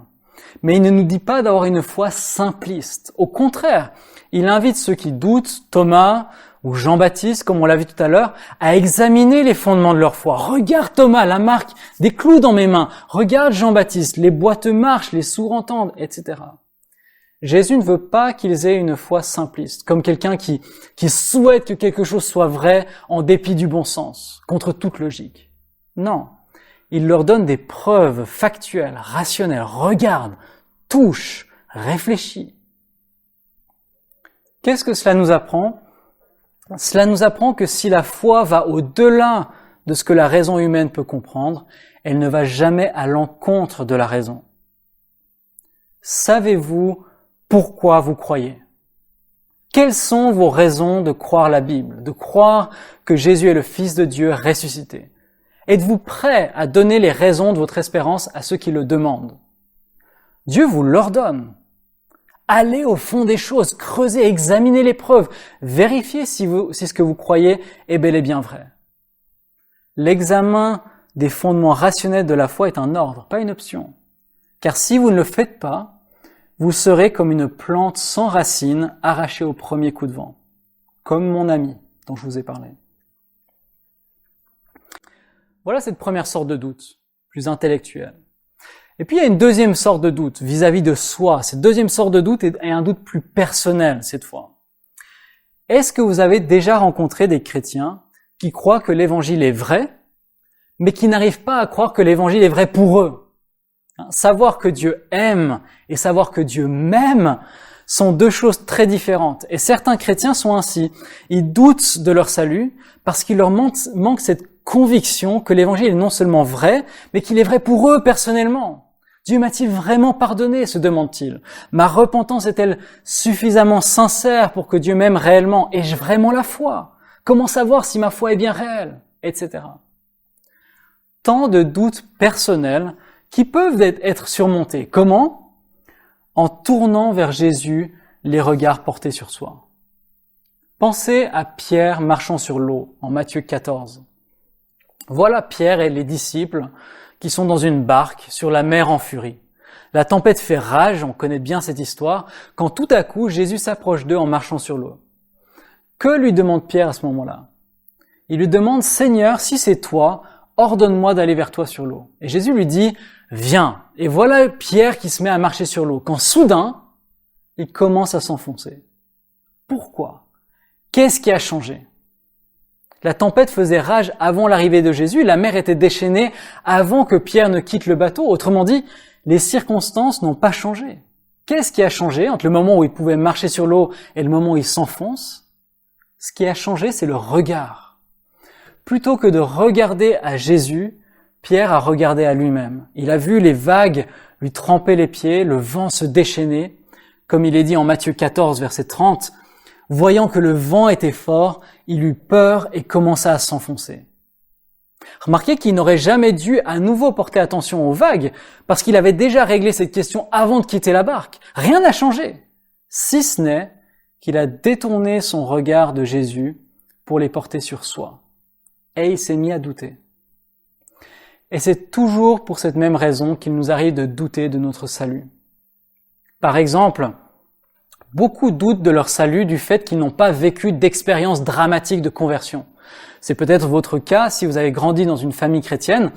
Mais il ne nous dit pas d'avoir une foi simpliste. Au contraire, il invite ceux qui doutent, Thomas ou Jean-Baptiste, comme on l'a vu tout à l'heure, à examiner les fondements de leur foi. Regarde Thomas, la marque des clous dans mes mains. Regarde Jean-Baptiste, les boîtes marchent, les sourds entendent, etc. Jésus ne veut pas qu'ils aient une foi simpliste, comme quelqu'un qui souhaite que quelque chose soit vrai en dépit du bon sens, contre toute logique. Non, il leur donne des preuves factuelles, rationnelles. Regarde, touche, réfléchis. Qu'est-ce que cela nous apprend ? Cela nous apprend que si la foi va au-delà de ce que la raison humaine peut comprendre, elle ne va jamais à l'encontre de la raison. Savez-vous pourquoi vous croyez? Quelles sont vos raisons de croire la Bible, de croire que Jésus est le Fils de Dieu ressuscité? Êtes-vous prêt à donner les raisons de votre espérance à ceux qui le demandent? Dieu vous l'ordonne. Allez au fond des choses, creusez, examinez les preuves, vérifiez si ce que vous croyez est bel et bien vrai. L'examen des fondements rationnels de la foi est un ordre, pas une option. Car si vous ne le faites pas, vous serez comme une plante sans racines arrachée au premier coup de vent, comme mon ami dont je vous ai parlé. Voilà cette première sorte de doute, plus intellectuelle. Et puis il y a une deuxième sorte de doute vis-à-vis de soi. Cette deuxième sorte de doute est un doute plus personnel cette fois. Est-ce que vous avez déjà rencontré des chrétiens qui croient que l'évangile est vrai, mais qui n'arrivent pas à croire que l'évangile est vrai pour eux? Savoir que Dieu aime et savoir que Dieu m'aime sont deux choses très différentes. Et certains chrétiens sont ainsi. Ils doutent de leur salut parce qu'il leur manque cette conviction que l'évangile est non seulement vrai, mais qu'il est vrai pour eux personnellement. Dieu m'a-t-il vraiment pardonné, se demande-t-il. Ma repentance est-elle suffisamment sincère pour que Dieu m'aime réellement? Ai-je vraiment la foi? Comment savoir si ma foi est bien réelle? Etc. Tant de doutes personnels qui peuvent être surmontés. Comment? En tournant vers Jésus les regards portés sur soi. Pensez à Pierre marchant sur l'eau en Matthieu 14. Voilà Pierre et les disciples qui sont dans une barque sur la mer en furie. La tempête fait rage, on connaît bien cette histoire, quand tout à coup Jésus s'approche d'eux en marchant sur l'eau. Que lui demande Pierre à ce moment-là? Il lui demande « Seigneur, si c'est toi, ordonne-moi d'aller vers toi sur l'eau. » Et Jésus lui dit « Viens !» Et voilà Pierre qui se met à marcher sur l'eau, quand soudain, il commence à s'enfoncer. Pourquoi? Qu'est-ce qui a changé? La tempête faisait rage avant l'arrivée de Jésus, la mer était déchaînée avant que Pierre ne quitte le bateau. Autrement dit, les circonstances n'ont pas changé. Qu'est-ce qui a changé entre le moment où il pouvait marcher sur l'eau et le moment où il s'enfonce? Ce qui a changé, c'est le regard. Plutôt que de regarder à Jésus, Pierre a regardé à lui-même. Il a vu les vagues lui tremper les pieds, le vent se déchaîner. Comme il est dit en Matthieu 14, verset 30, « Voyant que le vent était fort, il eut peur et commença à s'enfoncer. » Remarquez qu'il n'aurait jamais dû à nouveau porter attention aux vagues, parce qu'il avait déjà réglé cette question avant de quitter la barque. Rien n'a changé, si ce n'est qu'il a détourné son regard de Jésus pour les porter sur soi. Et il s'est mis à douter. Et c'est toujours pour cette même raison qu'il nous arrive de douter de notre salut. Par exemple, beaucoup doutent de leur salut du fait qu'ils n'ont pas vécu d'expérience dramatique de conversion. C'est peut-être votre cas si vous avez grandi dans une famille chrétienne.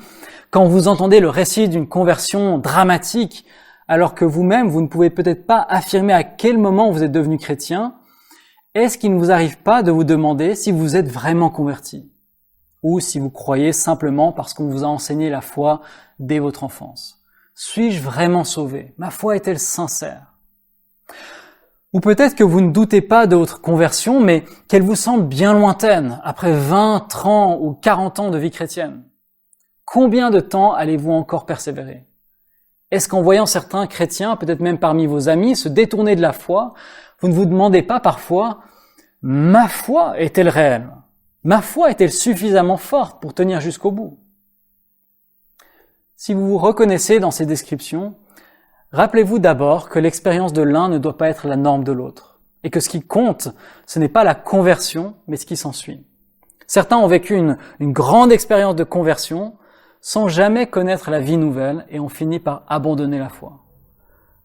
Quand vous entendez le récit d'une conversion dramatique, alors que vous-même, vous ne pouvez peut-être pas affirmer à quel moment vous êtes devenu chrétien, est-ce qu'il ne vous arrive pas de vous demander si vous êtes vraiment converti? Ou si vous croyez simplement parce qu'on vous a enseigné la foi dès votre enfance? Suis-je vraiment sauvé? Ma foi est-elle sincère? Ou peut-être que vous ne doutez pas de votre conversion, mais qu'elle vous semble bien lointaine, après 20, 30 ou 40 ans de vie chrétienne. Combien de temps allez-vous encore persévérer? Est-ce qu'en voyant certains chrétiens, peut-être même parmi vos amis, se détourner de la foi, vous ne vous demandez pas parfois, ma foi est-elle réelle? Ma foi est-elle suffisamment forte pour tenir jusqu'au bout? Si vous vous reconnaissez dans ces descriptions, Rappelez-vous d'abord que l'expérience de l'un ne doit pas être la norme de l'autre, et que ce qui compte, ce n'est pas la conversion, mais ce qui s'ensuit. Certains ont vécu une grande expérience de conversion sans jamais connaître la vie nouvelle et ont fini par abandonner la foi.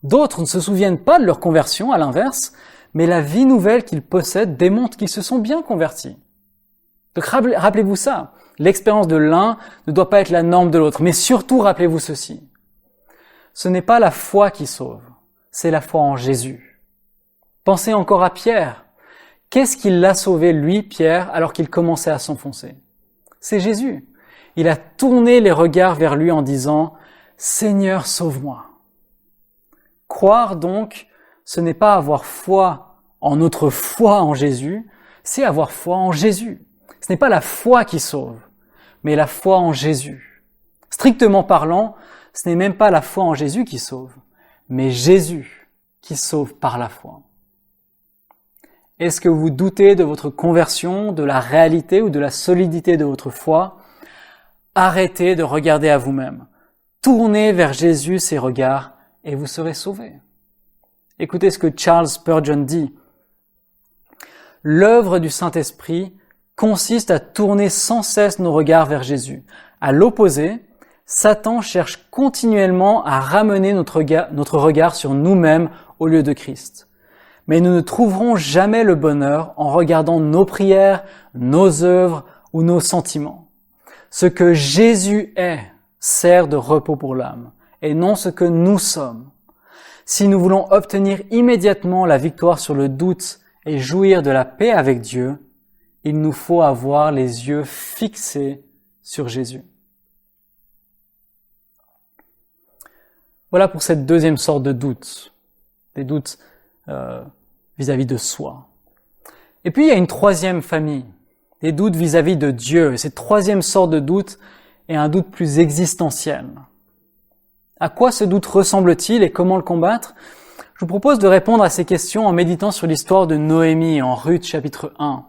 D'autres ne se souviennent pas de leur conversion, à l'inverse, mais la vie nouvelle qu'ils possèdent démontre qu'ils se sont bien convertis. Donc rappelez-vous ça, l'expérience de l'un ne doit pas être la norme de l'autre, mais surtout rappelez-vous ceci. Ce n'est pas la foi qui sauve, c'est la foi en Jésus. Pensez encore à Pierre. Qu'est-ce qui l'a sauvé, lui, Pierre, alors qu'il commençait à s'enfoncer? C'est Jésus. Il a tourné les regards vers lui en disant « Seigneur, sauve-moi ». Croire donc, ce n'est pas avoir foi en notre foi en Jésus, c'est avoir foi en Jésus. Ce n'est pas la foi qui sauve, mais la foi en Jésus. Strictement parlant, ce n'est même pas la foi en Jésus qui sauve, mais Jésus qui sauve par la foi. Est-ce que vous doutez de votre conversion, de la réalité ou de la solidité de votre foi? Arrêtez de regarder à vous-même. Tournez vers Jésus ces regards et vous serez sauvés. Écoutez ce que Charles Spurgeon dit. L'œuvre du Saint-Esprit consiste à tourner sans cesse nos regards vers Jésus. À l'opposé, Satan cherche continuellement à ramener notre regard sur nous-mêmes au lieu de Christ. Mais nous ne trouverons jamais le bonheur en regardant nos prières, nos œuvres ou nos sentiments. Ce que Jésus est sert de repos pour l'âme, et non ce que nous sommes. Si nous voulons obtenir immédiatement la victoire sur le doute et jouir de la paix avec Dieu, il nous faut avoir les yeux fixés sur Jésus. Voilà pour cette deuxième sorte de doute, des doutes vis-à-vis de soi. Et puis il y a une troisième famille, des doutes vis-à-vis de Dieu. Et cette troisième sorte de doute est un doute plus existentiel. À quoi ce doute ressemble-t-il et comment le combattre? Je vous propose de répondre à ces questions en méditant sur l'histoire de Noémie en Ruth chapitre 1.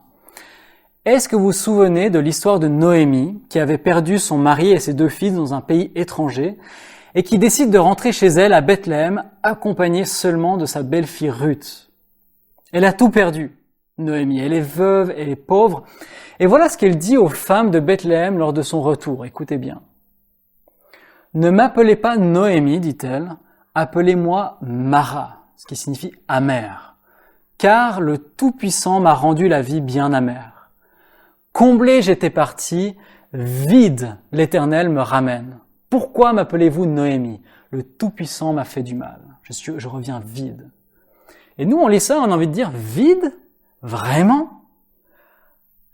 Est-ce que vous vous souvenez de l'histoire de Noémie qui avait perdu son mari et ses 2 filles dans un pays étranger et qui décide de rentrer chez elle à Bethléem accompagnée seulement de sa belle-fille Ruth? Elle a tout perdu, Noémie. Elle est veuve, elle est pauvre. Et voilà ce qu'elle dit aux femmes de Bethléem lors de son retour. Écoutez bien. « Ne m'appelez pas Noémie, dit-elle, appelez-moi Mara, ce qui signifie amère, car le Tout-Puissant m'a rendu la vie bien amère. Comblé j'étais parti, vide l'Éternel me ramène. Pourquoi m'appelez-vous Noémie? Le Tout-Puissant m'a fait du mal. Je reviens vide. » Et nous, on lit ça, on a envie de dire, vide? Vraiment?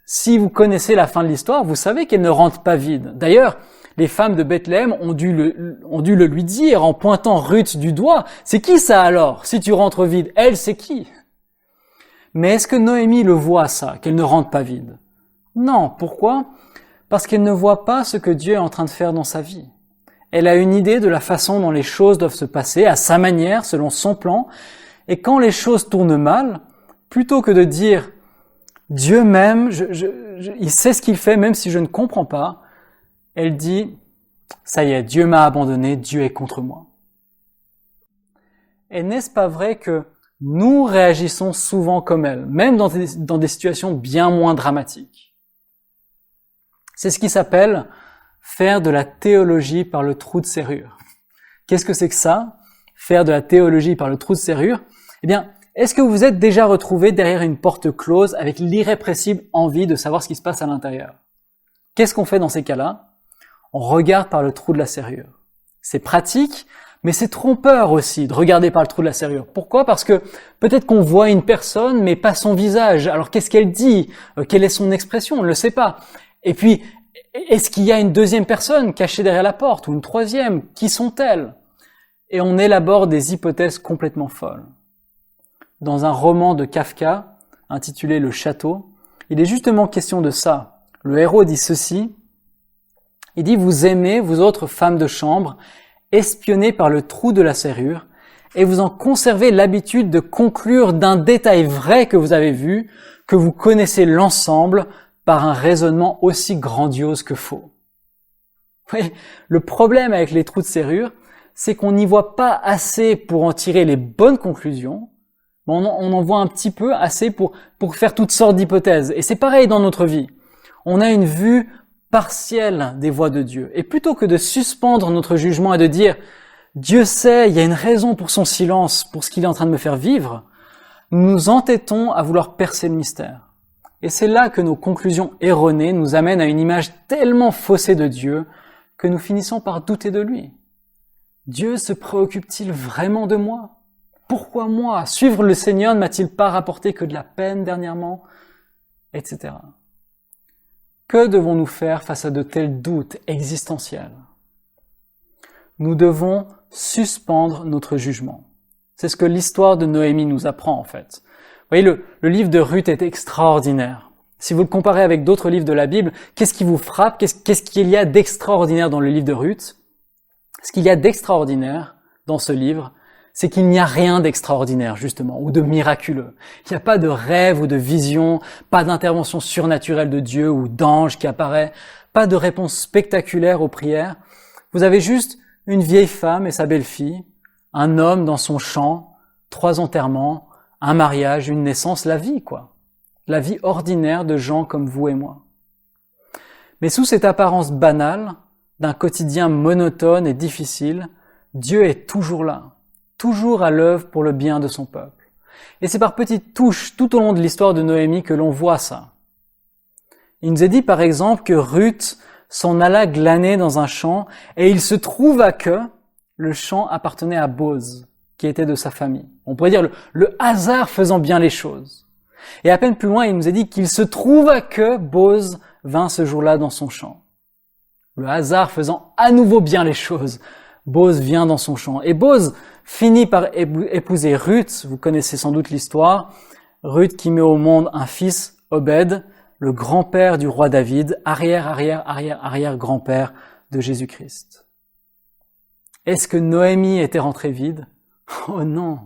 Si vous connaissez la fin de l'histoire, vous savez qu'elle ne rentre pas vide. D'ailleurs, les femmes de Bethléem ont dû le lui dire en pointant Ruth du doigt. C'est qui ça alors? Si tu rentres vide, elle, c'est qui? Mais est-ce que Noémie le voit ça, qu'elle ne rentre pas vide? Non. Pourquoi? Parce qu'elle ne voit pas ce que Dieu est en train de faire dans sa vie. Elle a une idée de la façon dont les choses doivent se passer, à sa manière, selon son plan. Et quand les choses tournent mal, plutôt que de dire « Dieu m'aime, il sait ce qu'il fait, même si je ne comprends pas », elle dit « Ça y est, Dieu m'a abandonné, Dieu est contre moi ». Et n'est-ce pas vrai que nous réagissons souvent comme elle, même dans des situations bien moins dramatiques? C'est ce qui s'appelle faire de la théologie par le trou de serrure. Qu'est-ce que c'est que ça? Faire de la théologie par le trou de serrure? Eh bien, est-ce que vous vous êtes déjà retrouvé derrière une porte close avec l'irrépressible envie de savoir ce qui se passe à l'intérieur? Qu'est-ce qu'on fait dans ces cas-là? On regarde par le trou de la serrure. C'est pratique, mais c'est trompeur aussi de regarder par le trou de la serrure. Pourquoi? Parce que peut-être qu'on voit une personne, mais pas son visage. Alors qu'est-ce qu'elle dit? Quelle est son expression? On ne le sait pas. Et puis, est-ce qu'il y a une deuxième personne cachée derrière la porte, ou une troisième? Qui sont-elles? Et on élabore des hypothèses complètement folles. Dans un roman de Kafka, intitulé Le Château, il est justement question de ça. Le héros dit ceci, il dit « Vous aimez, vous autres femmes de chambre, espionner par le trou de la serrure, et vous en conservez l'habitude de conclure d'un détail vrai que vous avez vu, que vous connaissez l'ensemble par un raisonnement aussi grandiose que faux. » Oui, le problème avec les trous de serrure, c'est qu'on n'y voit pas assez pour en tirer les bonnes conclusions, mais on en voit un petit peu assez pour faire toutes sortes d'hypothèses. Et c'est pareil dans notre vie. On a une vue partielle des voies de Dieu. Et plutôt que de suspendre notre jugement et de dire « Dieu sait, il y a une raison pour son silence, pour ce qu'il est en train de me faire vivre », nous nous entêtons à vouloir percer le mystère. Et c'est là que nos conclusions erronées nous amènent à une image tellement faussée de Dieu que nous finissons par douter de lui. Dieu se préoccupe-t-il vraiment de moi? Pourquoi moi? Suivre le Seigneur ne m'a-t-il pas rapporté que de la peine dernièrement? Etc. Que devons-nous faire face à de tels doutes existentiels? Nous devons suspendre notre jugement. C'est ce que l'histoire de Noémie nous apprend en fait. Vous voyez, le livre de Ruth est extraordinaire. Si vous le comparez avec d'autres livres de la Bible, qu'est-ce qui vous frappe? Qu'est-ce qu'il y a d'extraordinaire dans le livre de Ruth? Ce qu'il y a d'extraordinaire dans ce livre, c'est qu'il n'y a rien d'extraordinaire, justement, ou de miraculeux. Il n'y a pas de rêve ou de vision, pas d'intervention surnaturelle de Dieu ou d'ange qui apparaît, pas de réponse spectaculaire aux prières. Vous avez juste une vieille femme et sa belle-fille, un homme dans son champ, 3 enterrements, un mariage, une naissance, la vie, quoi. La vie ordinaire de gens comme vous et moi. Mais sous cette apparence banale, d'un quotidien monotone et difficile, Dieu est toujours là. Toujours à l'œuvre pour le bien de son peuple. Et c'est par petites touches tout au long de l'histoire de Noémie que l'on voit ça. Il nous est dit par exemple que Ruth s'en alla glaner dans un champ et il se trouva que le champ appartenait à Boz, qui était de sa famille. On pourrait dire le hasard faisant bien les choses. Et à peine plus loin, il nous est dit qu'il se trouva que Boz vint ce jour-là dans son champ. Le hasard faisant à nouveau bien les choses. Boz vient dans son champ. Et Boz finit par épouser Ruth, vous connaissez sans doute l'histoire, Ruth qui met au monde un fils, Obed, le grand-père du roi David, arrière-grand-père de Jésus-Christ. Est-ce que Noémie était rentrée vide? Oh non!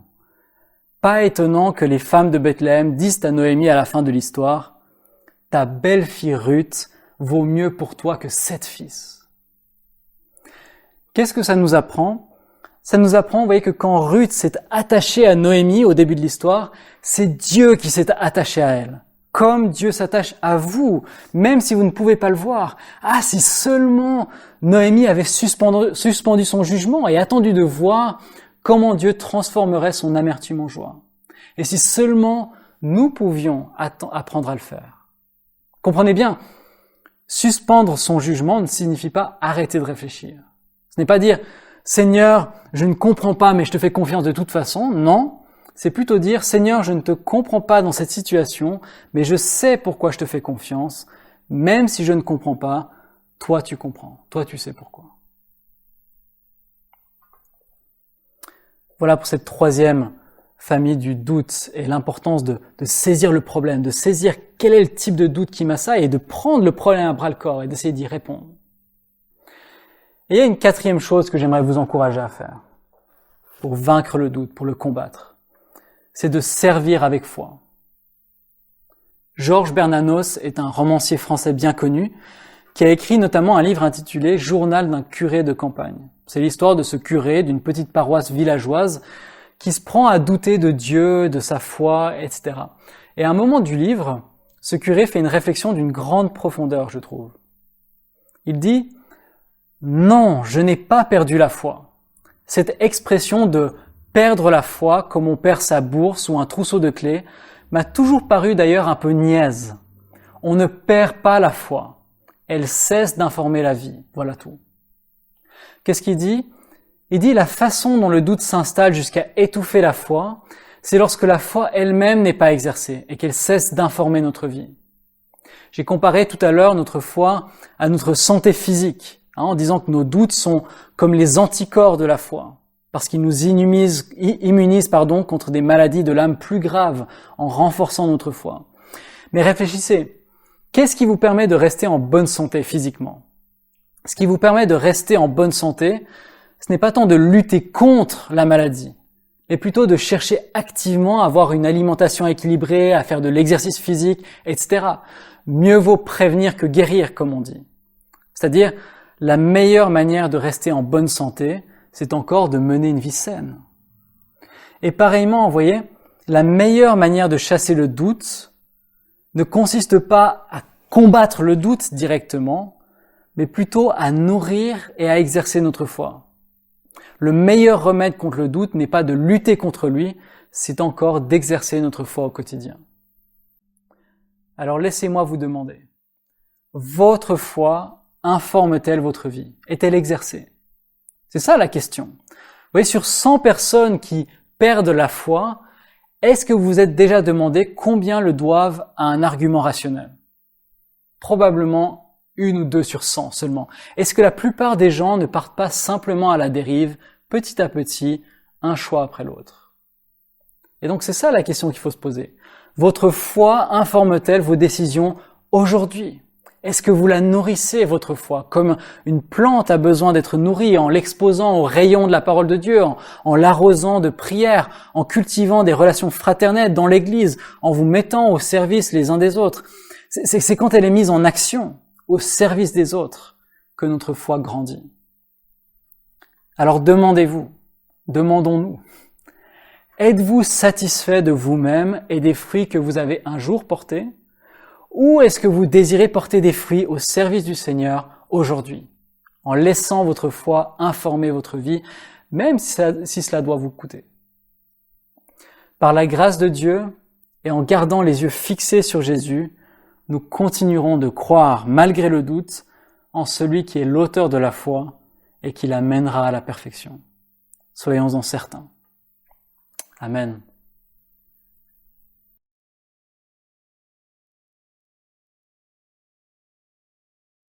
Pas étonnant que les femmes de Bethléem disent à Noémie à la fin de l'histoire, « Ta belle-fille Ruth vaut mieux pour toi que 7 fils. » Qu'est-ce que ça nous apprend? Ça nous apprend, vous voyez, que quand Ruth s'est attachée à Noémie au début de l'histoire, c'est Dieu qui s'est attaché à elle. Comme Dieu s'attache à vous, même si vous ne pouvez pas le voir. Ah, si seulement Noémie avait suspendu son jugement et attendu de voir comment Dieu transformerait son amertume en joie. Et si seulement nous pouvions apprendre à le faire. Comprenez bien, suspendre son jugement ne signifie pas arrêter de réfléchir. Ce n'est pas dire « Seigneur, je ne comprends pas, mais je te fais confiance de toute façon ». Non, c'est plutôt dire « Seigneur, je ne te comprends pas dans cette situation, mais je sais pourquoi je te fais confiance. Même si je ne comprends pas, toi tu comprends, toi tu sais pourquoi ». Voilà pour cette 3e famille du doute et l'importance de saisir le problème, de saisir quel est le type de doute qui m'assaille et de prendre le problème à bras-le-corps et d'essayer d'y répondre. Et il y a une 4e chose que j'aimerais vous encourager à faire pour vaincre le doute, pour le combattre. C'est de servir avec foi. Georges Bernanos est un romancier français bien connu qui a écrit notamment un livre intitulé « Journal d'un curé de campagne ». C'est l'histoire de ce curé d'une petite paroisse villageoise qui se prend à douter de Dieu, de sa foi, etc. Et à un moment du livre, ce curé fait une réflexion d'une grande profondeur, je trouve. Il dit « Non, je n'ai pas perdu la foi. » Cette expression de « perdre la foi comme on perd sa bourse ou un trousseau de clés » m'a toujours paru d'ailleurs un peu niaise. On ne perd pas la foi. Elle cesse d'informer la vie. Voilà tout. Qu'est-ce qu'il dit? Il dit la façon dont le doute s'installe jusqu'à étouffer la foi, c'est lorsque la foi elle-même n'est pas exercée et qu'elle cesse d'informer notre vie. J'ai comparé tout à l'heure notre foi à notre santé physique, en disant que nos doutes sont comme les anticorps de la foi, parce qu'ils nous immunisent contre des maladies de l'âme plus graves en renforçant notre foi. Mais réfléchissez, qu'est-ce qui vous permet de rester en bonne santé physiquement? Ce qui vous permet de rester en bonne santé, ce n'est pas tant de lutter contre la maladie, mais plutôt de chercher activement à avoir une alimentation équilibrée, à faire de l'exercice physique, etc. Mieux vaut prévenir que guérir, comme on dit. C'est-à-dire, la meilleure manière de rester en bonne santé, c'est encore de mener une vie saine. Et pareillement, vous voyez, la meilleure manière de chasser le doute ne consiste pas à combattre le doute directement, mais plutôt à nourrir et à exercer notre foi. Le meilleur remède contre le doute n'est pas de lutter contre lui, c'est encore d'exercer notre foi au quotidien. Alors laissez-moi vous demander, votre foi informe-t-elle votre vie? Est-elle exercée? C'est ça la question. Vous voyez, sur 100 personnes qui perdent la foi, est-ce que vous vous êtes déjà demandé combien le doivent à un argument rationnel? Probablement 1 ou 2 sur 100 seulement. Est-ce que la plupart des gens ne partent pas simplement à la dérive, petit à petit, un choix après l'autre? Et donc c'est ça la question qu'il faut se poser. Votre foi informe-t-elle vos décisions aujourd'hui? Est-ce que vous la nourrissez, votre foi, comme une plante a besoin d'être nourrie en l'exposant aux rayons de la parole de Dieu, en l'arrosant de prières, en cultivant des relations fraternelles dans l'Église, en vous mettant au service les uns des autres? C'est quand elle est mise en action, au service des autres, que notre foi grandit. Alors demandez-vous, demandons-nous, êtes-vous satisfait de vous-même et des fruits que vous avez un jour portés? Ou est-ce que vous désirez porter des fruits au service du Seigneur aujourd'hui, en laissant votre foi informer votre vie, même si cela doit vous coûter? Par la grâce de Dieu et en gardant les yeux fixés sur Jésus, nous continuerons de croire, malgré le doute, en celui qui est l'auteur de la foi et qui la mènera à la perfection. Soyons-en certains. Amen.